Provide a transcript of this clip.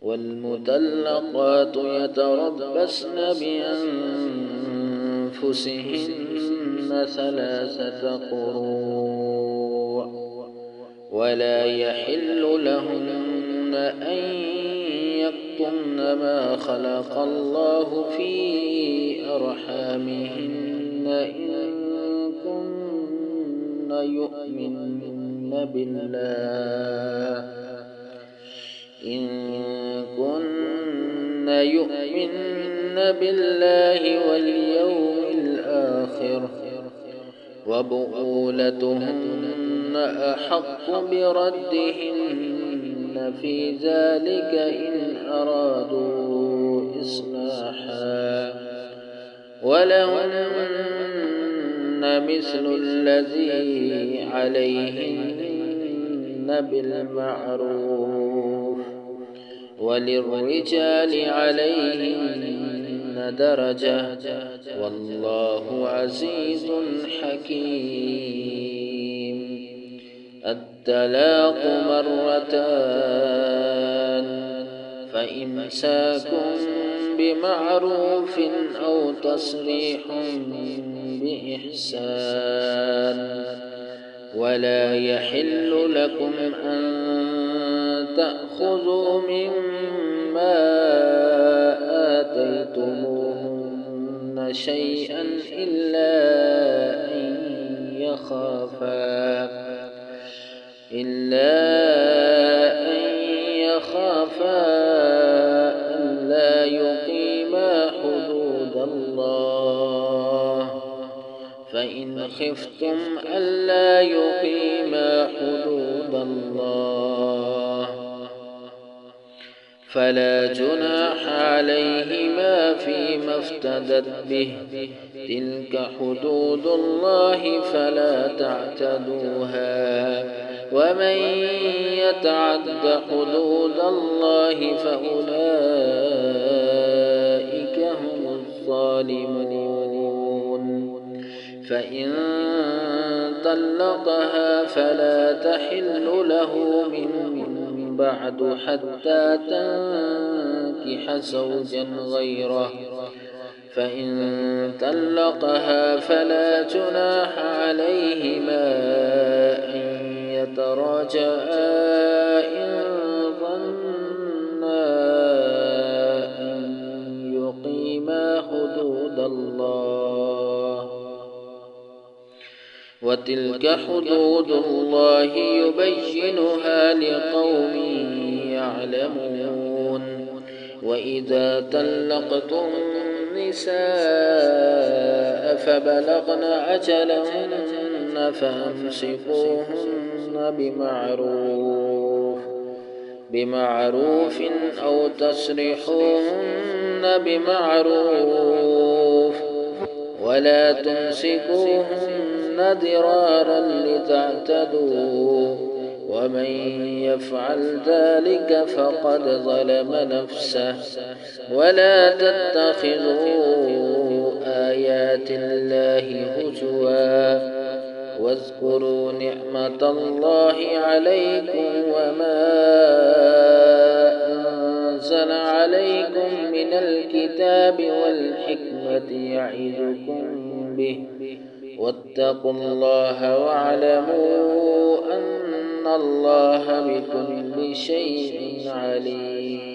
والمطلقات يتربصن بأنفسهن 3 قروء ولا يحل لهن أن يكتمن ما خلق الله في أرحامهن إن كن يؤمن بالله واليوم الآخر وبعولتهن أحق بردهن في ذلك إن أرادوا إصلاحا ولهن مثل الذي عليهن بالمعروف وللرجال عليهن درجة والله عزيز حكيم. الطلاق 2 فإمساك بمعروف أو تسريح بإحسان ولا يحل لكم أن تأخذوا مما آتيتموهن شيئا إلا أن يخافا ألا يقيما حدود الله فإن خفتم ألا يقيما حدود الله فلا جناح عليهما فيما افتدت به تلك حدود الله فلا تعتدوها ومن يتعد حدود الله فأولئك هم الظالمون. فإن طلقها فلا تحل له من بعد حتى تنكح زوجا غيره فإن طلقها فلا جناح عليهما أن يتراجعا إن ظنا أن يقيما حدود الله وتلك حدود الله يبينها لقوم يعلمون. وإذا طلقتم النساء فبلغن أجلهن فأمسكوهن بمعروف أو تسرحوهن بمعروف ولا تمسكوهن ضرارا لتعتدوا ومن يفعل ذلك فقد ظلم نفسه ولا تتخذوا آيات الله هزوا واذكروا نعمة الله عليكم وما أنزل عليكم من الكتاب والحكمة يعظكم به واتقوا الله واعلموا أن الله بكل شيء عليم.